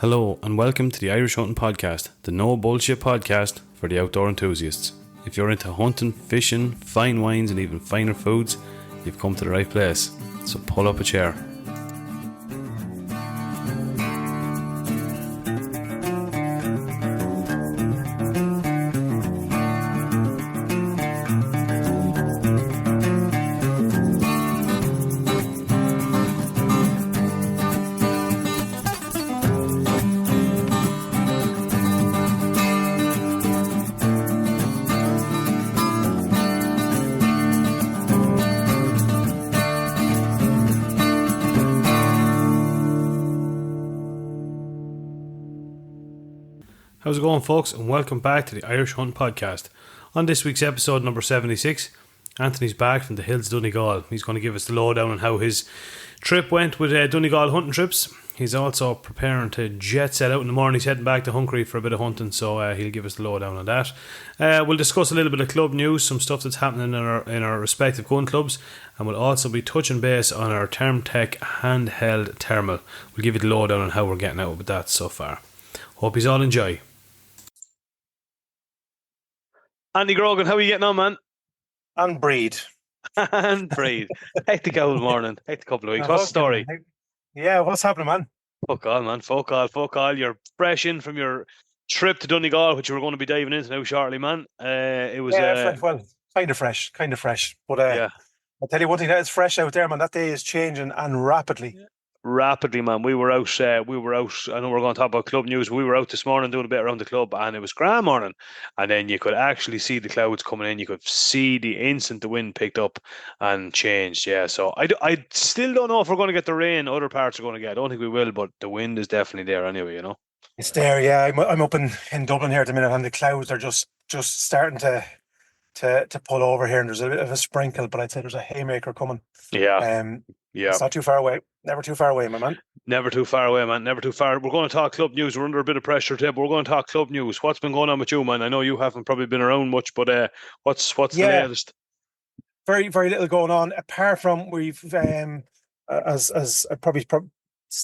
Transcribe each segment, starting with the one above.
Hello and welcome to the Irish Hunting Podcast, the no bullshit podcast for the outdoor enthusiasts. If you're into hunting, fishing, fine wines and even finer foods, you've come to the right place. So pull up a chair. How's it going, folks, and welcome back to the Irish Hunting Podcast. On this week's episode number 76, Anthony's back from the hills of Donegal. He's going to give us the lowdown on how his trip went with Donegal Hunting Trips. He's also preparing to jet set out in the morning. He's heading back to Hungary for a bit of hunting, so he'll give us the lowdown on that. We'll discuss a little bit of club news, some stuff that's happening in our respective gun clubs, and we'll also be touching base on our Thermtech handheld thermal. We'll give you the lowdown on how we're getting out with that so far. Hope you all enjoy. Andy Grogan, how are you getting on, man? And breed. And breed. Hectic old morning. Hectic couple of weeks. What's the story? Yeah, what's happening, man? Fuck all, man. Fuck all. You're fresh in from your trip to Donegal, which we're going to be diving into now shortly, man. It was... well, kind of fresh. But yeah. I'll tell you one thing, that is fresh out there, man. That day is changing and rapidly. Rapidly, man. We were out. I know we're going to talk about club news. We were out this morning doing a bit around the club, and it was grand morning. And then you could actually see the clouds coming in. You could see the instant the wind picked up and changed. Yeah, so I still don't know if we're going to get the rain other parts are going to get. I don't think we will, but the wind is definitely there anyway, you know. It's there, yeah. I'm up in Dublin here at the minute, and the clouds are just starting to pull over here, and there's a bit of a sprinkle, but I'd say there's a haymaker coming. Yeah. Yeah. It's not too far away. Never too far away, my man. Never too far away, man. Never too far. We're going to talk club news. We're under a bit of pressure today, but we're going to talk club news. What's been going on with you, man? I know you haven't probably been around much, but what's the latest? Very, very little going on, apart from we've, as I probably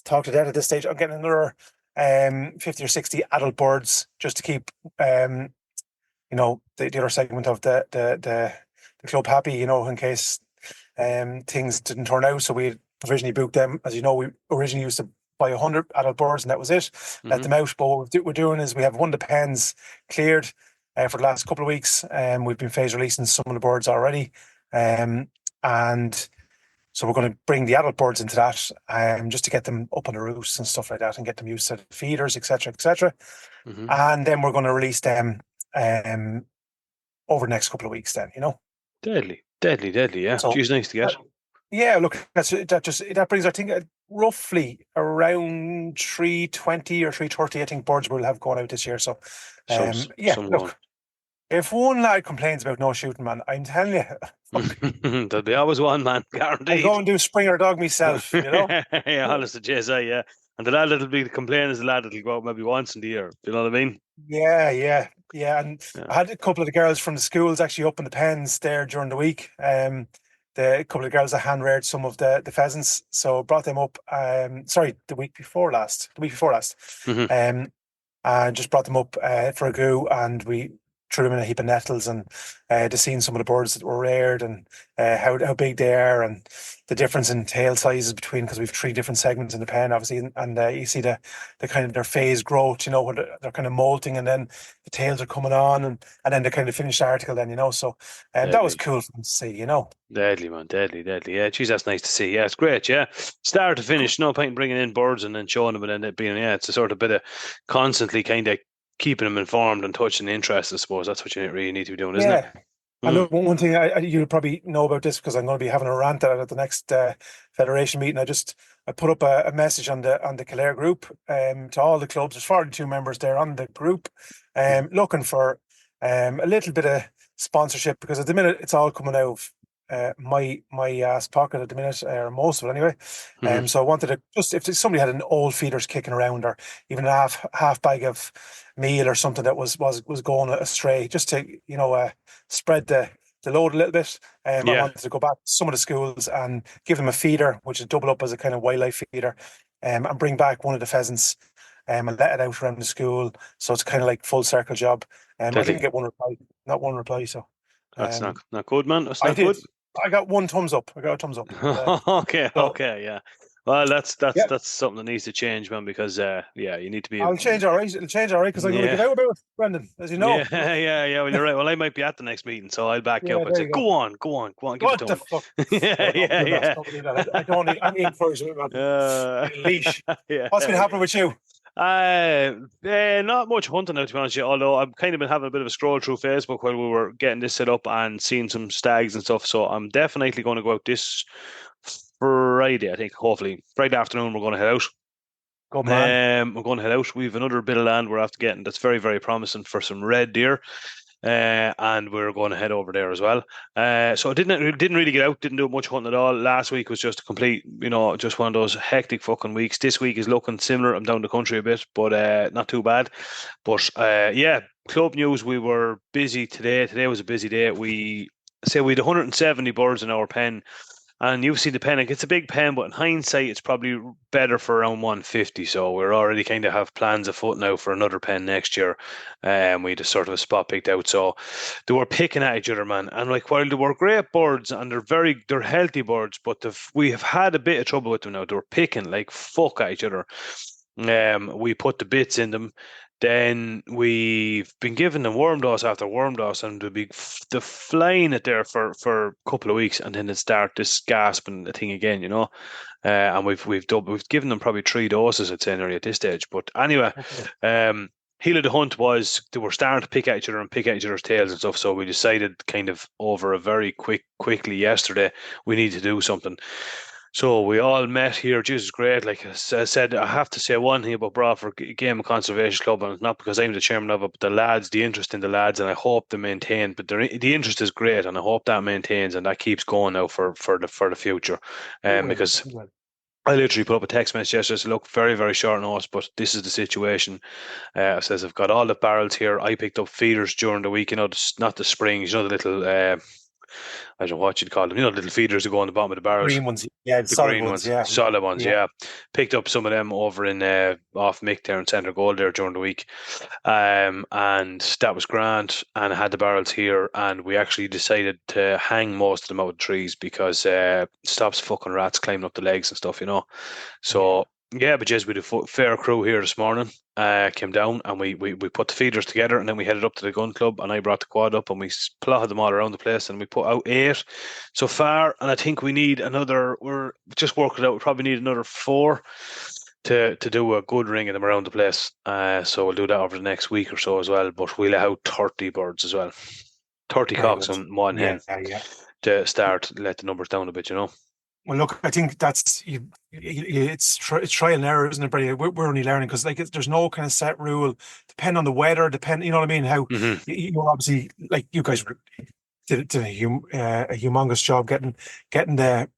talked to Dad at this stage, I'm getting another 50 or 60 adult birds just to keep, the other segment of the club happy, in case things didn't turn out. So we provisionally booked them. As you know, we originally used to buy 100 adult birds, and that was it. Let them out. But what we're doing is we have one of the pens cleared for the last couple of weeks, and we've been phase releasing some of the birds already. And so we're going to bring the adult birds into that, just to get them up on the roosts and stuff like that, and get them used to the feeders, etc., etc. And then we're going to release them over the next couple of weeks. Then, Deadly. Yeah, so, geez, nice to get. Yeah, look, that brings, I think, roughly around 320 or 330. I think birds we'll have going out this year. So, look, if one lad complains about no shooting, man, I'm telling you, there'll be always one, man, guaranteed. I go and do Springer dog myself, Yeah, honest to JSI, yeah. And the lad that'll be complaining is the lad that'll go out maybe once in the year. Do you know what I mean? Yeah. And I had a couple of the girls from the schools actually up in the pens there during the week. The couple of girls that hand reared some of the pheasants, so brought them up. The week before last. And just brought them up for a go, and we threw them in a heap of nettles, and just seeing some of the birds that were reared, and how big they are, and the difference in tail sizes between, because we've 3 different segments in the pen, obviously, and you see the kind of their phase growth, when they're kind of molting, and then the tails are coming on, and then the kind of finished article, then, so that was cool for them to see, Deadly, man, deadly. Yeah, geez, that's nice to see. Yeah, it's great. Yeah, start to finish, no point in bringing in birds and then showing them, and then it being, it's a sort of bit of constantly kind of keeping them informed and touching the interest. I suppose that's what you really need to be doing, isn't it? And look, one thing you'll probably know about this, because I'm going to be having a rant at the next federation meeting. I put up a message on the Kildare group to all the clubs. There's 42 members there on the group, looking for a little bit of sponsorship, because at the minute it's all coming out of my ass pocket at the minute, or most of it anyway. So I wanted to just, if somebody had an old feeders kicking around, or even a half bag of meal or something that was going astray, just to spread the load a little bit. I wanted to go back to some of the schools and give them a feeder, which is double up as a kind of wildlife feeder, and bring back one of the pheasants and let it out around the school. So it's kind of like full circle job. I Deadly. didn't get one reply, not one reply. So That's um, not good, man. That's I not did. good. I got one thumbs up. I got a thumbs up. Okay, So okay, yeah. Well, that's yeah, that's something that needs to change, man, because yeah, you need to be I'll change all right. It'll change all right because I'm going to yeah. give out about it, Brendan, as you Yeah, know. yeah. Well, you're right. Well, I might be at the next meeting, so I'll back you Yeah, up and there say, you go. go on, give it What to the him. fuck? No, Yeah, don't do that. yeah, Don't do that. I don't need. I'm encouragement, man. yeah. Leash. Yeah, What's been happening yeah. with you? Not much hunting now, to be honest with you, although I've kind of been having a bit of a scroll through Facebook while we were getting this set up and seeing some stags and stuff. So I'm definitely going to go out this Friday, I think, hopefully. Friday afternoon, we're going to head out. Good man. We're going to head out. We've another bit of land we're after getting that's very, very promising for some red deer. And we're going to head over there as well. So I didn't really get out, didn't do much hunting at all. Last week was just a complete, just one of those hectic fucking weeks. This week is looking similar. I'm down the country a bit, but not too bad. But yeah, club news. We were busy today. Today was a busy day. We had 170 birds in our pen. And you've seen the pen, like it's a big pen, but in hindsight, it's probably better for around 150. So we're already kind of have plans afoot now for another pen next year. And we just sort of a spot picked out. So they were picking at each other, man. And like while they were great birds and they're healthy birds, but we have had a bit of trouble with them now. They were picking like fuck at each other. We put the bits in them. Then we've been giving them worm dose after worm dose, and they're flying it there for a couple of weeks, and then they start this gasping the thing again, And we've given them probably 3 doses, I'd say, nearly at this stage. But anyway, Okay. heel of the hunt was they were starting to pick at each other and pick at each other's tails and stuff. So we decided, kind of over a very quickly yesterday, we need to do something. So we all met here. Jesus, great. Like I said, I have to say one thing about Bradford Game and Conservation Club, and it's not because I'm the chairman of it, but the lads, the interest in the lads, and I hope they maintain. But the interest is great, and I hope that maintains and that keeps going now for the future. It will. Because It will. I literally put up a text message yesterday. Said, look, very, very short notice, but this is the situation. Says I've got all the barrels here. I picked up feeders during the week. Not the springs. The little. I don't know what you'd call them. The little feeders that go on the bottom of the barrels. Green ones. Yeah, the The solid green ones. ones, Yeah. solid ones, Yeah. yeah. Picked up some of them over in off Mick there in Centre Gold there during the week, and that was grand. And I had the barrels here, and we actually decided to hang most of them out of the trees because it stops fucking rats climbing up the legs and stuff. Yeah. So yeah, but just we had a fair crew here this morning. Came down and we put the feeders together, and then we headed up to the gun club, and I brought the quad up and we plotted them all around the place, and we put out 8 so far, and I think we need another. We're just working it out. We probably need another 4 to do a good ring of them around the place. So we'll do that over the next week or so as well. But we'll have 30 birds as well, 30 Very cocks good. and 1 hen Yeah. Yeah. to let the numbers down a bit. Well, look, I think that's it's trial and error, isn't it, Brady? We're only learning because there's no kind of set rule. Depend on the weather. You know what I mean? How Hmm. obviously, like you guys did a humongous job getting the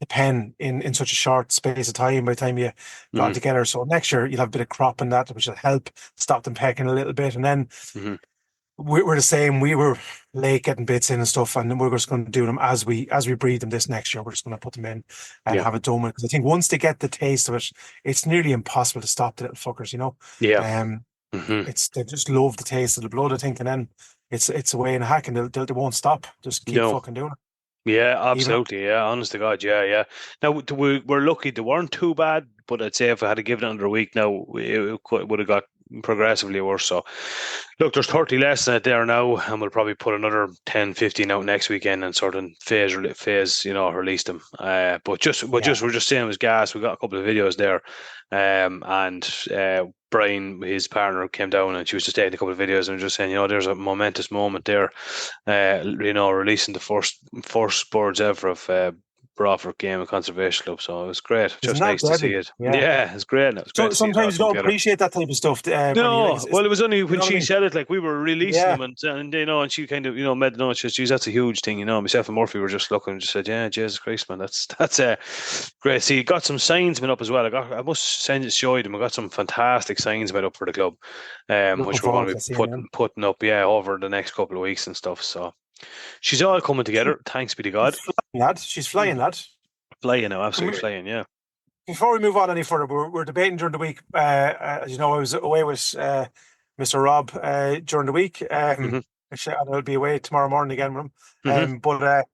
pen in such a short space of time by the time you got it Hmm. together. So next year you'll have a bit of crop in that, which will help stop them pecking a little bit. And then Hmm. we're the same. We were late getting bits in and stuff, and then we're just going to do them as we breed them this next year. We're just going to put them in and Yeah. have it done with. Because I think once they get the taste of it, it's nearly impossible to stop the little fuckers. Yeah. Um, Hmm. they just love the taste of the blood, I think, and then it's a way in a hack, and they won't stop. Just keep No. fucking doing it. Yeah, Even absolutely. Yeah, honest to God. Yeah, yeah. Now we're lucky they weren't too bad, but I'd say if I had to give it under a week now, it would have got progressively worse. So, look, there's 30 less than it there now, and we'll probably put another 10, 15 out next weekend and sort of phase, release them. yeah, We're just saying it was gas. We got a couple of videos there, and Brian, his partner, came down and she was just taking a couple of videos and just saying, there's a momentous moment there, releasing the first birds ever of Bradford Game and Conservation Club. So it was great. isn't Just that nice to see deadly? it. Yeah. Yeah, it's great. It was great So to see it all sometimes you come don't together. appreciate that type of stuff, Bernie. Like, No, well, it was only you when know what I she mean? said it, like we were releasing Yeah. them, and she kind of, made the note. She says, "Geez, that's a huge thing." Myself and Murphy were just looking and just said, "Yeah, Jesus Christ, man, that's great." See, got some signs made up as well. I must send it, show them. I got some fantastic signs made up for the club, Looking which we're going forward to to be seeing them. putting up, yeah, over the next couple of weeks and stuff. So she's all coming She, together. Thanks be to she's God. flying, lad. She's flying, lad. Flying now, Come absolutely here. flying. Yeah. before we move on any further, we're debating during the week. As you know, I was away with Mr. Rob during the week. Hmm. And I'll be away tomorrow morning again with him. Hmm. But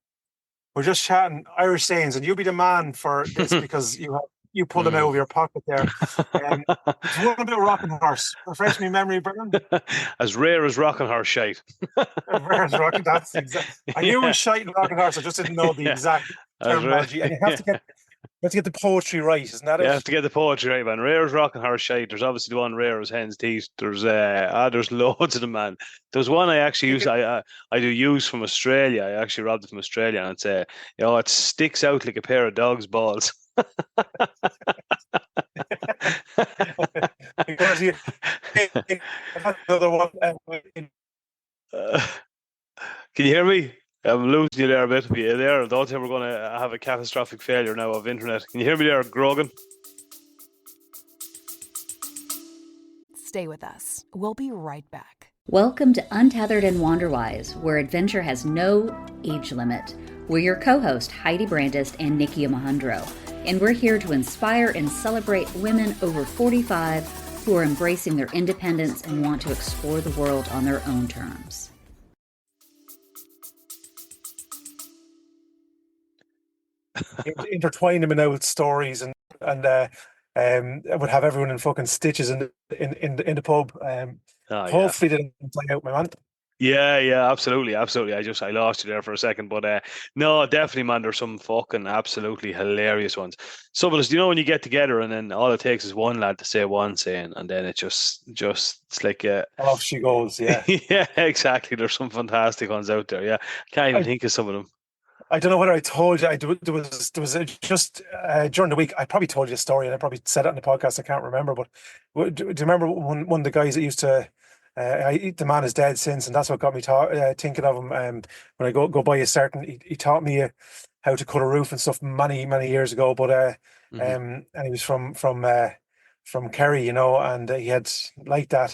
we're just chatting Irish sayings, and you'll be the man for this because you pulled them out of your pocket there. Um, it's one about rocking horse. Refresh me memory, Brendan. As rare as rocking horse shite. Where's rocking? That's exact. I knew it Yeah, was shite and rocking horse. I just didn't know the yeah. exact As rare. terminology. And Yeah. you have to get the poetry right, isn't that You it? have to get the poetry right, man. Rare as rocking horse shite. There's obviously the one rare as hen's teeth. There's loads of them, man. There's one I actually use. I do use from Australia. I actually robbed it from Australia, and it sticks out like a pair of dog's balls. Because you another one. Uh, can you hear me? I'm losing you there a bit. Are you there? I don't think we're going to have a catastrophic failure now of internet. Can you hear me there, Grogan? Stay with us. We'll be right back. Welcome to Untethered and Wanderwise, where adventure has no age limit. We're your co-host, Heidi Brandist and Nikki Mahundro, and we're here to inspire and celebrate women over 45 who are embracing their independence and want to explore the world on their own terms. Intertwine them in out stories and I would have everyone in fucking stitches in the pub. Oh, yeah. Hopefully they didn't play out, my man. Yeah, absolutely. I lost you there for a second, but no, definitely, man. There's some fucking absolutely hilarious ones. Some of us, when you get together and then all it takes is one lad to say one saying, and then it just it's like Off she goes. Yeah, yeah, exactly. There's some fantastic ones out there. Yeah, can't even think of some of them. I don't know whether I told you. There was just during the week. I probably told you a story, and I probably said it on the podcast. I can't remember, but do you remember one of the guys that used to? The man is dead since, and that's what got me thinking of him. When I go by a certain, he taught me how to cut a roof and stuff many years ago. But Hmm. and he was from Kerry, and he had like that.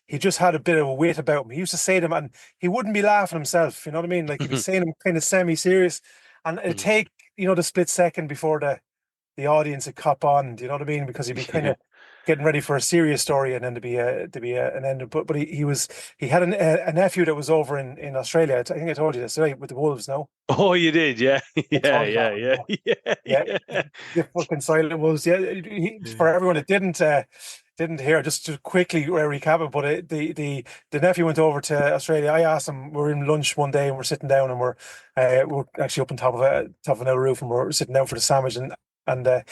He just had a bit of a wit about him. He used to say them, and he wouldn't be laughing himself. You know what I mean? Like he'd be saying them kind of semi-serious, and it'd take the split second before the audience would cop on. Do you know what I mean? Because he'd be kind Yeah. of getting ready for a serious story, and then an end. But he had a nephew that was over in Australia. I think I told you this, right? With the Wolves, no? Oh, you did, yeah, I yeah, told you that yeah, one, yeah, no? yeah, Yeah, yeah. the fucking silent Wolves. Yeah, for everyone that didn't hear, just to quickly recap it. But the nephew went over to Australia. I asked him. We're in lunch one day, and we're sitting down, and we're actually up on top of another roof, and we're sitting down for the sandwich, and I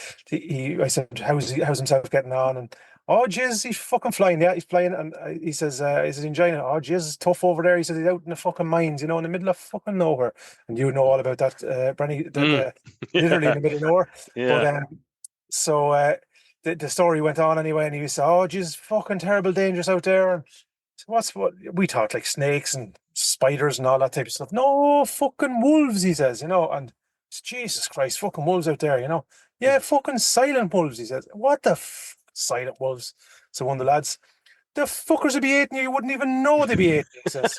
said, how's himself getting on? And oh, jizz, he's fucking flying. Yeah, he's playing. And he says, is he enjoying it? Oh, jizz, it's tough over there. He says he's out in the fucking mines, in the middle of fucking nowhere. And you know all about that, Brenny, Mm. literally in Yeah, the middle of nowhere. But yeah. so the story went on anyway, and he said, oh, jizz, fucking terrible, dangerous out there. And so what we thought like snakes and spiders and all that type of stuff. No, fucking wolves, he says, and Jesus Christ, fucking wolves out there, Yeah, fucking silent wolves, he says. What the silent wolves? So one of the lads, the fuckers would be eating you. You wouldn't even know they'd be eating you, he says.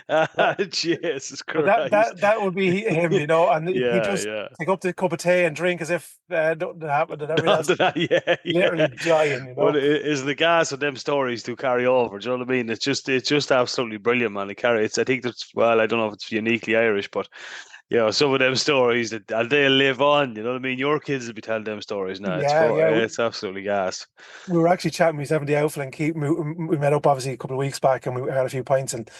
That, Jesus but that Christ. that that would be him, and he Yeah, just yeah. take up the cup of tea and drink as if nothing happened, and everyone else After that, yeah, literally yeah. dying. Well, is the gas of them stories to carry over? Do you know what I mean? It's just absolutely brilliant, man. I think that's, well, I don't know if it's uniquely Irish, but some of them stories they'll live on. You know what I mean? Your kids will be telling them stories now. Yeah, yeah. It's absolutely gas. We were actually chatting with 70 Outfit and keep we met up obviously a couple of weeks back, and we had a few pints and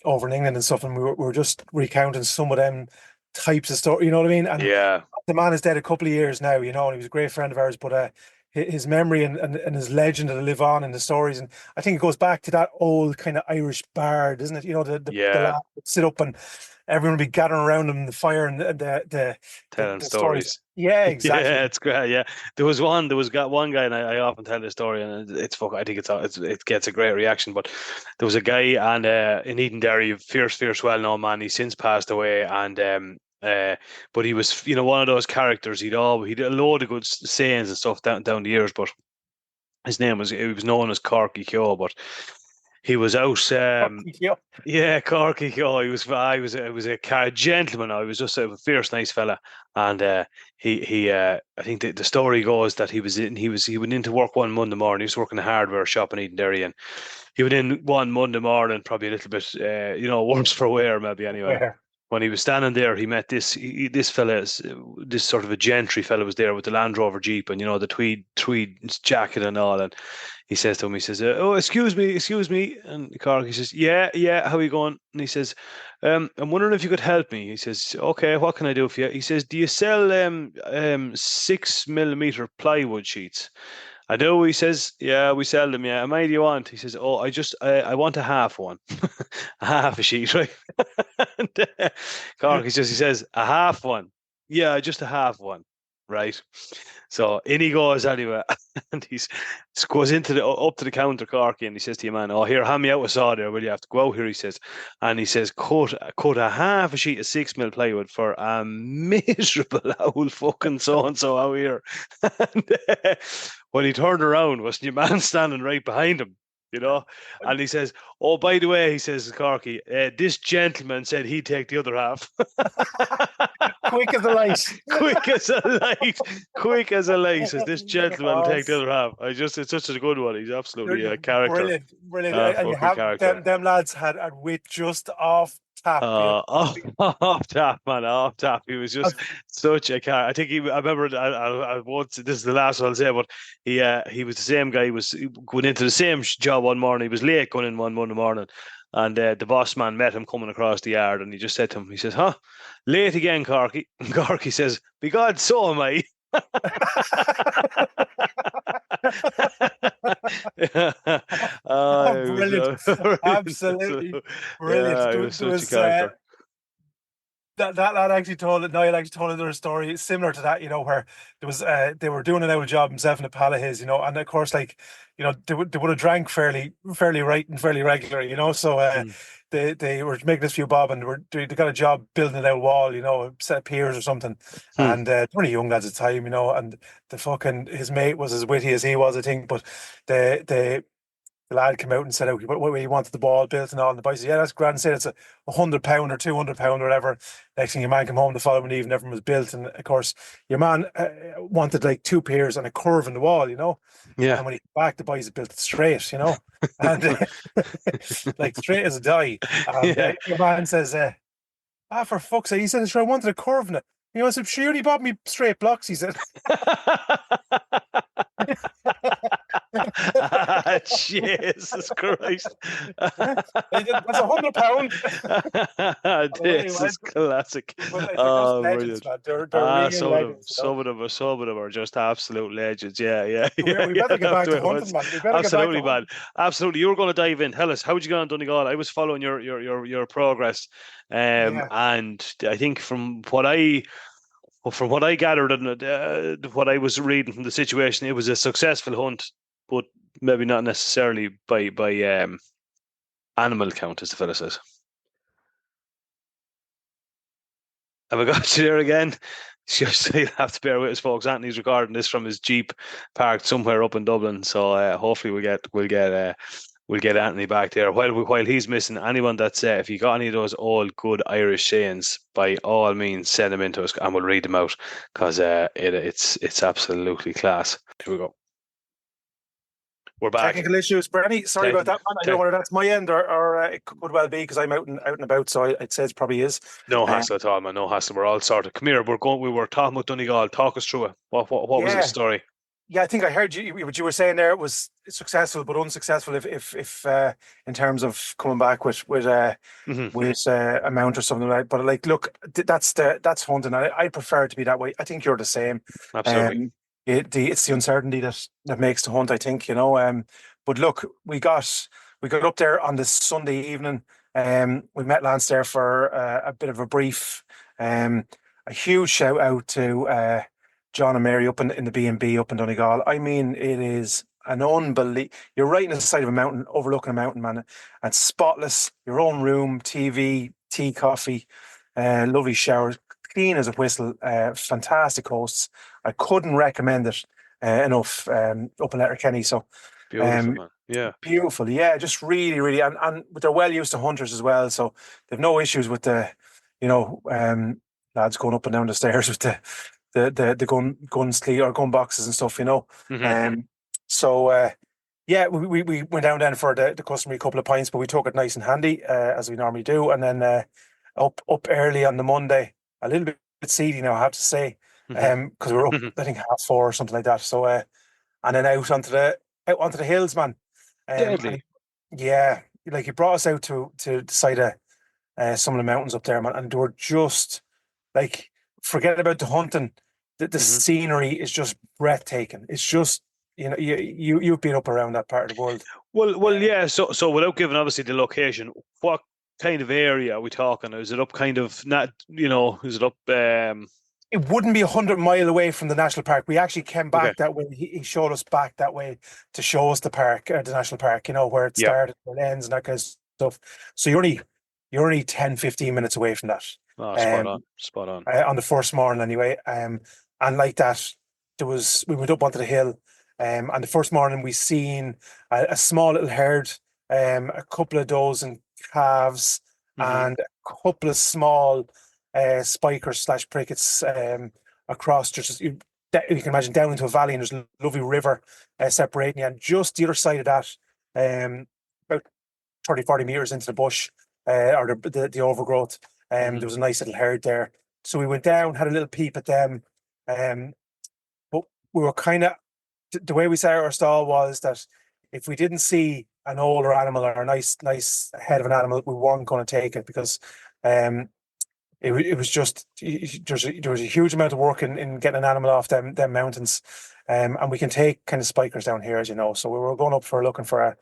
over in England and stuff, and we were just recounting some of them types of story, you know what I mean? And Yeah, the man is dead a couple of years now, and he was a great friend of ours, but his memory and his legend that live on in the stories, and I think it goes back to that old kind of Irish bard, isn't it? The yeah. lad would sit up and everyone would be gathering around him in the fire, and Telling the stories. stories. Yeah, Yeah, exactly. it's great. Yeah, there was got one guy, and I often tell this story, and it's fuck. I think it gets a great reaction. But there was a guy, and in Edenderry, a fierce, well-known man. He's since passed away, and but he was, one of those characters. He did a load of good sayings and stuff down the years. But he was known as Corky Keogh, but he was out. Yeah. Yeah, Corky. Oh, it was a gentleman. I was just a fierce, nice fella, and he. I think the story goes that he went into work one Monday morning. He was working in a hardware shop in Edenderry, and he went in one Monday morning, probably a little bit, worse for wear, maybe anyway. Where? When he was standing there, he met this fella, this sort of a gentry fella was there with the Land Rover Jeep and the tweed jacket and all, and he says to him, he says, "Oh, excuse me," and Cork, he says, "Yeah, how are you going?" And he says, "I'm wondering if you could help me." He says, "Okay, what can I do for you?" He says, "Do you sell 6 millimeter plywood sheets?" "I do," he says. "Yeah, we sell them. Yeah, how many do you want?" He says, "Oh, I want a half one, a half a sheet, right?" And Cork, he says, "A half one." "Yeah, just a half one, right?" So in he goes anyway, and goes into the up to the counter, Corky, and he says to your man, "Oh, here, hand me out a saw there, will you?" "Have to go out here," he says, and he says, "Cut a half a sheet of 6 mil plywood for a miserable old fucking so and so out here." And when he turned around, was your man standing right behind him, and he says, "Oh, by the way," he says to Corky, "this gentleman said he'd take the other half." Quick as a light. Quick as a light. Quick as a light, says this gentleman will take the other half. It's such a good one. He's absolutely a character. Brilliant. And you Fucking have character. them lads had wit just off tap. Off tap, man, off tap. He was just such a character. I think I remember. I won't. This is the last one I'll say, but he was the same guy. He was going into the same job one morning. He was late going in one Monday morning, and the boss man met him coming across the yard, and he just said to him, he says, "Huh, late again, Corky?" And Corky says, "By God, so am I." Brilliant. Absolutely brilliant. Yeah, he was such a character. That lad actually Niall actually told another story similar to that, where there was they were doing an old job himself in a pal of his, and of course, they would have drank fairly right and fairly regular, so they were making this few bob, and they got a job building an old wall, a set of piers or something, and they were young lads at the time, and his mate was as witty as he was, I think, but the lad came out and said, "What he wanted the ball built and all." And the boy said, "Yeah, that's grand." Said it's £100 or £200 or whatever. Next thing, your man came home the following evening, everything was built, and of course, your man wanted like 2 piers and a curve in the wall, Yeah. And when he came back, the boys had built it straight, and like straight as a die. And your man says, "For fuck's sake," he said, "Sure, I wanted a curve in it." I said, "She only bought me straight blocks," he said. Jesus Christ. That's £100. This is classic. Legends, man. They're real legends. Some of them are just absolute legends. Yeah. We better get back to hunting, man. Absolutely, man. Absolutely. You were going to dive in. Tell us, how did you get on Donegal? I was following your progress. And I think from what I gathered and what I was reading from the situation, it was a successful hunt, but maybe not necessarily by animal count, as the fella says. Have I got you there again? Just you'll have to bear with us, folks. Anthony's recording this from his Jeep parked somewhere up in Dublin, so hopefully we'll get Anthony back there. While he's missing, anyone that's if you got any of those old good Irish sayings, by all means send them into us and we'll read them out, because it's absolutely class. Here we go. We're back. Technical issues, Bernie. Sorry about that, man. I don't know whether that's my end or it could well be, because I'm out and about, so I'd say it probably is. No hassle at all, man. No hassle. We're all sorted. Come here. We were talking about Donegal. Talk us through it. What was the story? Yeah, I think I heard what you were saying there. It was successful but unsuccessful if in terms of coming back with a mount or something like that. But look, that's hunting. I prefer it to be that way. I think you're the same. Absolutely. It's the uncertainty that makes the hunt, I think, But look, we got up there on this Sunday evening. We met Lance there for a bit of a brief. A huge shout out to John and Mary up in the B&B up in Donegal. I mean, it is an unbelievable. You're right in the side of a mountain, overlooking a mountain, man, and spotless. Your own room, TV, tea, coffee, lovely shower, clean as a whistle. Fantastic hosts. I couldn't recommend it enough. Up in Letterkenny. So Beautiful, man. Yeah. Beautiful, yeah, just really, really, and they're well used to hunters as well, so they've no issues with the, you know, lads going up and down the stairs with the gun sleeve or gun boxes and stuff, you know. Mm-hmm. So yeah, we went down then for the customary couple of pints, but we took it nice and handy as we normally do, and then up early on the Monday, a little bit seedy now, I have to say, because we were up I think 4:30 or something like that. So and then out onto the hills, man. Deadly. Yeah, like he brought us out to the side of some of the mountains up there, man, and they were just like, forget about the hunting. The scenery is just breathtaking. It's just, you know, you've been up around that part of the world. Well, yeah. So without giving obviously the location, what kind of area are we talking? Is it up kind of not? You know, is it up? It wouldn't be 100 mile away from the national park. We actually came Okay. back that way. He showed us back that way to show us the park, the national park, you know, where it Yeah. started, where it ends and that kind of stuff. So you're only 10, 15 minutes away from that. Oh, spot on. Spot on. On the first morning anyway. And like that, we went up onto the hill, and the first morning we seen a small little herd, a couple of dozen calves, and a couple of small spikers slash prickets across. Just you can imagine down into a valley, and there's a lovely river separating you, and just the other side of that, about 30, 40 meters into the bush, or the overgrowth. There was a nice little herd there. So we went down, had a little peep at them. But we were kind of, the way we set our stall was that if we didn't see an older animal or a nice head of an animal, we weren't going to take it, because it was just, there was a huge amount of work in getting an animal off them mountains. And we can take kind of spikers down here, as you know. So we were going up looking for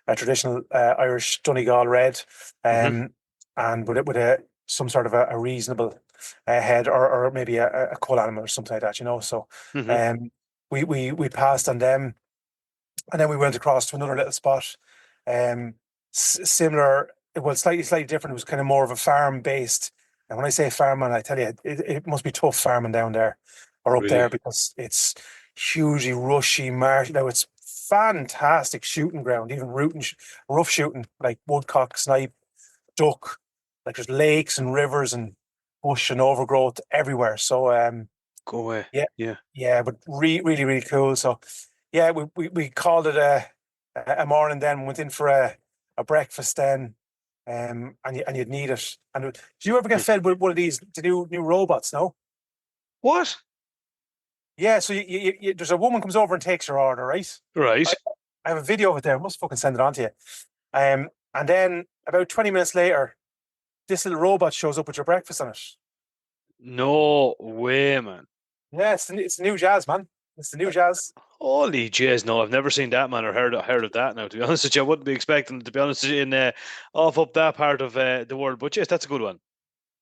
a traditional Irish Donegal red, and with some sort of a reasonable head, or maybe a cull animal or something like that, you know. So we passed on them, and then we went across to another little spot, similar, well, slightly different. It was kind of more of a farm based. And when I say farm, man, I tell you, it must be tough farming down there or up Really? there, because it's hugely rushy marsh. Now it's fantastic shooting ground, even rough shooting, like woodcock, snipe, duck. Like there's lakes and rivers and bush and overgrowth everywhere. So Go away. yeah, but really, really cool. So yeah, we called it a morning, then went in for a breakfast then, and you'd need it. And did you ever get fed with one of these, the new robots? No. What? Yeah, so you there's a woman comes over and takes your order, right? Right. I have a video of it there. I must fucking send it on to you. And then about 20 minutes later, this little robot shows up with your breakfast on it. No way, man. Yeah, it's the new jazz, man. It's the new jazz. Holy jizz, no, I've never seen that, man, or heard of that now, to be honest with you. I wouldn't be expecting, to be honest with you, in off up that part of the world. But yes, that's a good one.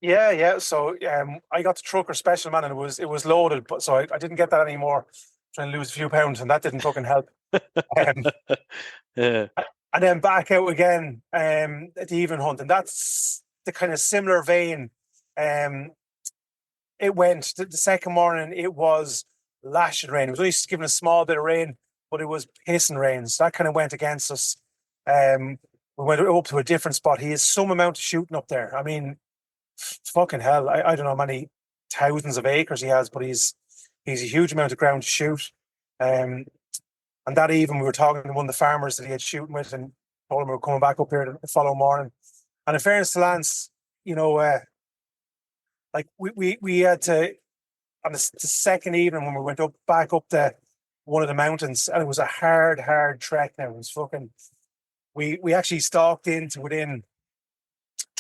Yeah. So I got the trucker special, man, and it was loaded, but so I didn't get that anymore. Trying to lose a few pounds, and that didn't fucking help. Yeah. And then back out again at the even hunt, and that's the kind of similar vein. It went the second morning. It was lashing rain. It was only giving a small bit of rain, but it was pissing rain. So that kind of went against us. We went up to a different spot. He has some amount of shooting up there. I mean, fucking hell. I don't know how many thousands of acres he has, but he's a huge amount of ground to shoot. And that even, we were talking to one of the farmers that he had shooting with, and told him we were coming back up here the following morning. And in fairness to Lance, you know, like we had to, on the second evening when we went back up one of the mountains, and it was a hard trek. Now it was fucking, we actually stalked into within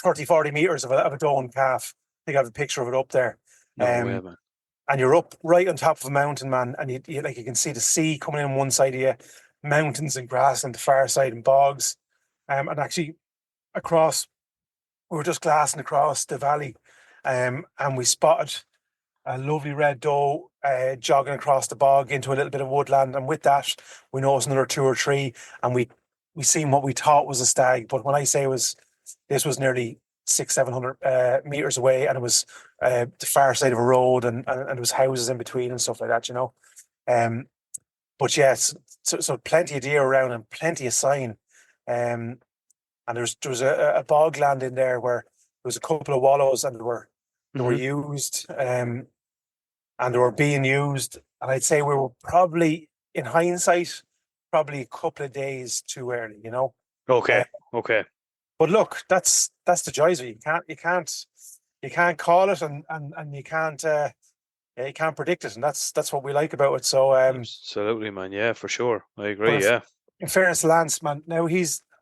30, 40 meters of a doe and calf. I think I have a picture of it up there. No way, man. And you're up right on top of a mountain, man, and you like, you can see the sea coming in on one side of you, mountains and grass on the far side, and bogs. And actually across, we were just glassing across the valley, and we spotted a lovely red doe jogging across the bog into a little bit of woodland. And with that, we noticed another 2 or 3, and we seen what we thought was a stag. But when I say this was nearly 600-700 meters away, and it was the far side of a road, and there was houses in between and stuff like that, you know. But yes, so plenty of deer around and plenty of sign. And there was a bog land in there where there was a couple of wallows and they were used, and they were being used. And I'd say we were probably, in hindsight, probably a couple of days too early, you know. Okay. Okay. But look, that's the joys of it. You can't call it, and you can't predict it, and that's what we like about it. So Absolutely, man. Yeah, for sure. I agree. but Yeah. in fairness to Lance, man, now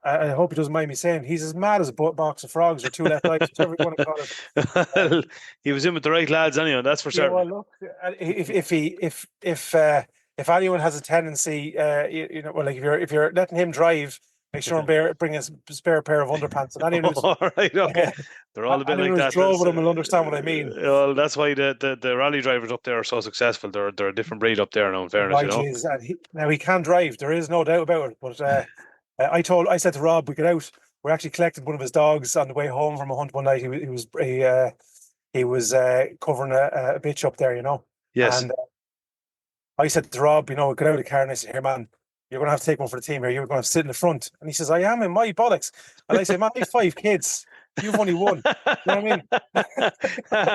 I hope he doesn't mind me saying, he's as mad as a box of frogs or two left eyes, whichever you want to call it. Well, he was in with the right lads anyway. That's for Yeah, certain. well, look, if anyone has a tendency, you know, well, like if you're letting him drive, make sure and bring a spare pair of underpants. And anyone who's All right. Okay. They're all a bit like that. drove with him will understand what I mean. Well, that's why the rally drivers up there are so successful. They're a different breed up there now. In fairness, Right, is, now he can drive. There is no doubt about it. But I said to Rob, we get out. We actually collected one of his dogs on the way home from a hunt one night. He was covering a bitch up there, you know. Yes. And I said to Rob, you know, get out of the car, and I said, here, man, you're going to have to take one for the team here. You're going to have to sit in the front. And he says, I am in my bollocks. And I say, man, I have 5 kids. You've only one. You know what I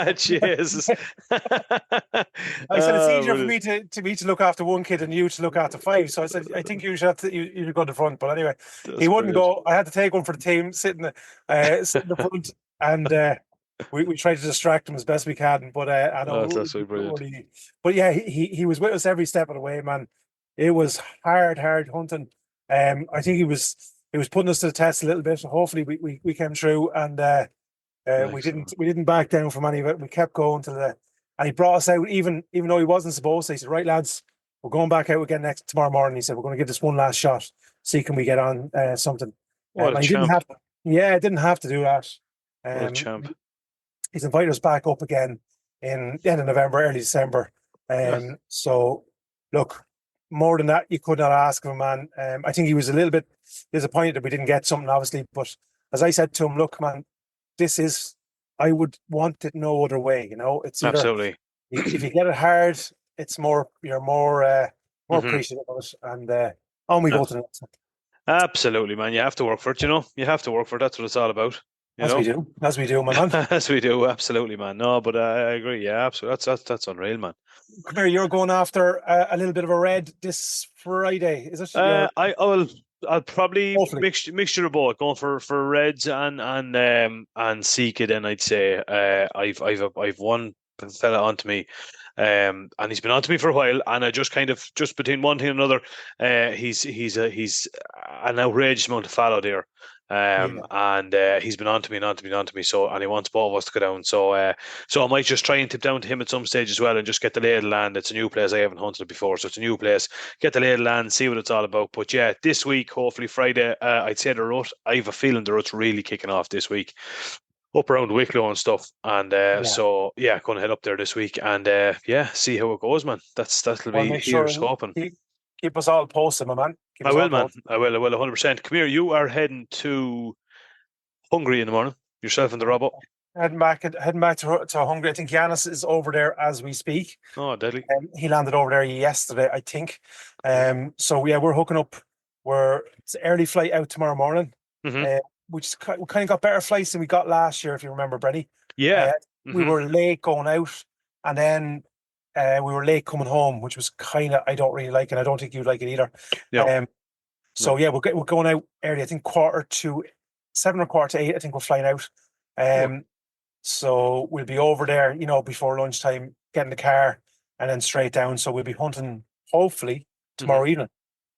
mean? Jesus. I said it's easier for me to look after one kid and you to look after 5. So I said I think you should have to you go to the front. But anyway, he wouldn't go. I had to take one for the team, sit in the front, and we tried to distract him as best we can. But I know that's absolutely brilliant. But yeah, he was with us every step of the way, man. It was hard hunting. I think he was putting us to the test a little bit. So hopefully we came through, and we didn't back down from any of it. We kept going and he brought us out even though he wasn't supposed to. He said, right, lads, we're going back out again tomorrow morning. He said, we're going to give this one last shot, see can we get on something. What a champ. Didn't have to do that. What a champ. He's invited us back up again in end of November, early December. So look, more than that, you could not ask of him, man. I think he was a little bit disappointed that we didn't get something, obviously. But as I said to him, look, man, I would want it no other way. You know, it's either, absolutely. If you get it hard, it's you're more appreciative of it, and on we go to the next one. Absolutely, man. You have to work for it. You know, you have to work for it. That's what it's all about. As we do, my man. As we do, absolutely, man. No, but I agree. Yeah, absolutely. That's unreal, man. Come here, you're going after a little bit of a red this Friday, is it? I'll probably mixture of both, going for reds and seeked. Then I'd say I've one fella onto me, and he's been onto me for a while, and I just between one thing and another, he's an outrageous amount of fallow there. And he's been onto me. So, and he wants both of us to go down. So I might just try and tip down to him at some stage as well, and just get the lay of the land. It's a new place. I haven't hunted it before, so it's a new place. Get the lay of the land, see what it's all about. But yeah, this week, hopefully Friday, I'd say the rut. I have a feeling the rut's really kicking off this week, up around Wicklow and stuff. And so yeah, going to head up there this week, and see how it goes, man. That'll be here's hoping. Keep us all posted, my man. I will, man. I will 100%. Come here, you are heading to Hungary in the morning, yourself and the Robbo. Heading back to Hungary. I think Yanis is over there as we speak. Oh, deadly. He landed over there yesterday, I think. So yeah, we're hooking up. It's an early flight out tomorrow morning. We kind of got better flights than we got last year, if you remember, Brenny. Yeah. We were late going out, and then we were late coming home, which was kind of, I don't really like, and I don't think you'd like it either. Yeah. Yeah, we're going out early. I think 7:15 or 7:45. I think we're flying out. So we'll be over there, you know, before lunchtime, getting the car, and then straight down. So we'll be hunting hopefully tomorrow evening.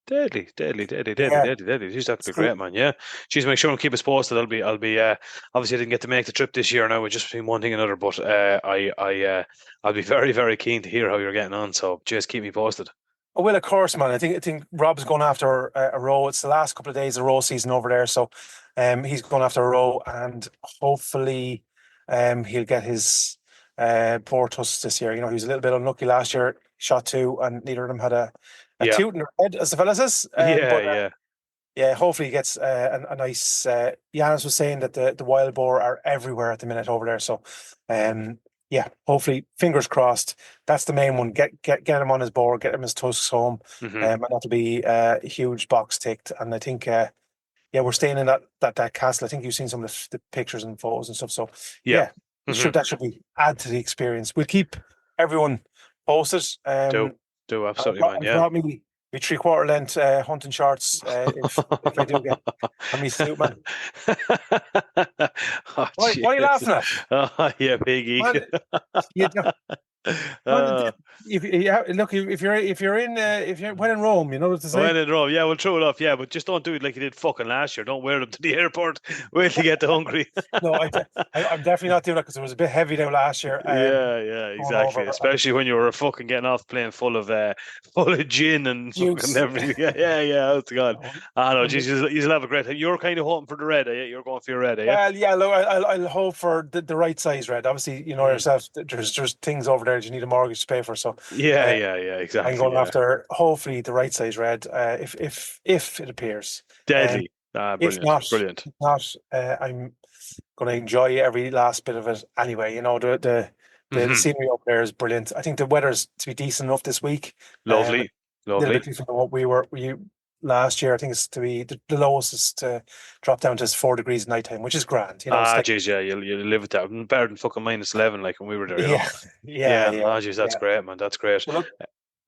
Deadly. Jeez, that'd be great, man. Yeah. Jeez, make sure and keep us posted. I'll be obviously I didn't get to make the trip this year now, just between one thing and another, but I'll be very, very keen to hear how you're getting on. So just keep me posted. Oh, well, of course, man. I think Rob's going after a row. It's the last couple of days of row season over there, so he's going after a row, and hopefully he'll get his boar tusks this year. You know, he was a little bit unlucky last year, shot 2, and neither of them had a toot in their head, as the fella says. Yeah, hopefully he gets a nice. Yanis was saying that the wild boar are everywhere at the minute over there, so yeah, hopefully, fingers crossed. That's the main one. Get him on his board, get him his tusks home, and that'll be a huge box ticked. And I think, yeah, we're staying in that castle. I think you've seen some of the pictures and photos and stuff. So Yeah. yeah, that should be add to the experience. We'll keep everyone posted. Do absolutely, man. I Yeah. brought me 3/4 length hunting shorts if I do get on me suit, man. Oh, Why are you laughing at? Oh, yeah, piggy. Man, you, Uh, look, if you're when in Rome, you know what to say. when in Rome, yeah, we'll throw it off, yeah, but just don't do it like you did fucking last year. Don't wear them to the airport. Wait till you get to Hungary. No, I'm definitely not doing that because it was a bit heavy now last year. Yeah, exactly. Especially when you were fucking getting off the plane full of gin and fucking everything. Yeah. Oh, God. I know. Jesus, you'll have a great time. You're kind of hoping for the red, eh? You're going for your red, eh? Well, yeah. Look, I'll hope for the right size red. Obviously, you know yourself. There's things over there that you need a mortgage to pay for. So yeah, exactly. I'm going after hopefully the right size red. If it appears deadly. If Brilliant. I'm going to enjoy every last bit of it anyway. You know, the scenery up there is brilliant. I think the weather's to be decent enough this week. Lovely. A little bit different than what we last year. I think it's to be the lowest is to drop down to 4 degrees at night time, which is grand. You know, geez, yeah, you live with that. Better than fucking -11 like when we were there. You know? Yeah. Oh, geez, that's great, man. That's great. Well, look,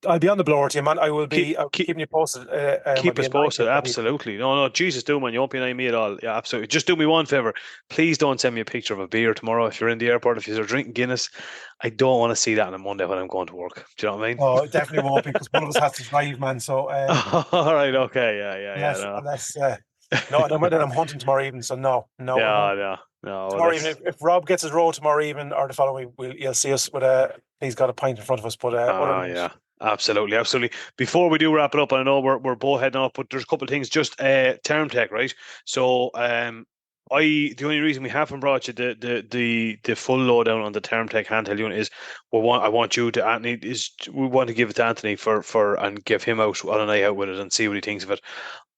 I'll be on the blower to you, man. I will be keeping you posted. Keep us posted, absolutely. No, Jesus, do, man. You won't be annoying me at all. Yeah, absolutely. Just do me one favor. Please don't send me a picture of a beer tomorrow if you're in the airport. If you're drinking Guinness, I don't want to see that on a Monday when I'm going to work. Do you know what I mean? Oh, it definitely won't be because one of us has to drive, man. So, all right, okay, yeah. Unless I'm hunting tomorrow evening. So no. No. Tomorrow evening, if Rob gets his roll tomorrow evening or the following, you'll see us with he's got a pint in front of us. But yeah. Absolutely. Before we do wrap it up, I know we're both heading off, but there's a couple of things. Just term tech, right? So, the only reason we haven't brought you the full lowdown on the term tech handheld unit is we want to give it to Anthony for and give him out on a night out with it and see what he thinks of it.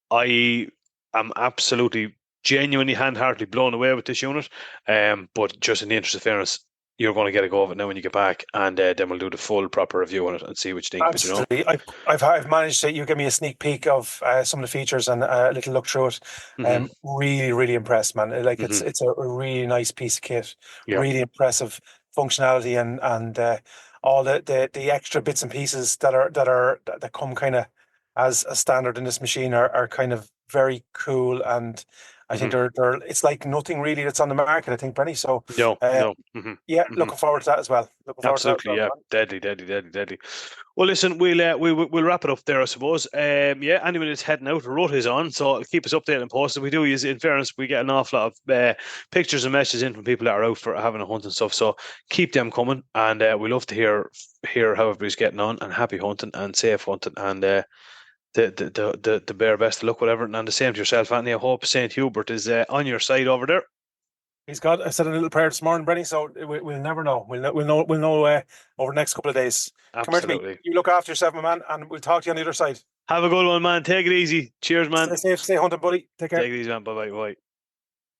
I am absolutely genuinely hand-heartedly blown away with this unit, but just in the interest of fairness, you're going to get a go of it now when you get back, and then we'll do the full proper review on it and see what you think. Absolutely. But, you know? I've managed to. You give me a sneak peek of some of the features and a little look through it. Really, really impressed, man. Like it's a really nice piece of kit. Yeah. Really impressive functionality and all the extra bits and pieces that come kind of as a standard in this machine are kind of very cool, and I think they're it's like nothing really that's on the market, I think, Brenny. So no. Looking forward to that as well. Absolutely, yeah. Deadly. Well, listen, we'll wrap it up there, I suppose. Anyone that's heading out, the road is on, so keep us updated and posted. We do use, in fairness, we get an awful lot of pictures and messages in from people that are out for having a hunt and stuff. So keep them coming, and we love to hear how everybody's getting on. And happy hunting and safe hunting, and the bare best of luck, whatever. And the same to yourself, Anthony. I hope St. Hubert is on your side over there. I said a little prayer this morning, Brenny, so we'll never know. We'll know over the next couple of days. Absolutely. Come here to me. You look after yourself, my man, and we'll talk to you on the other side. Have a good one, man. Take it easy. Cheers, man. Stay safe, stay hunting, buddy. Take care. Take it easy, man. Bye.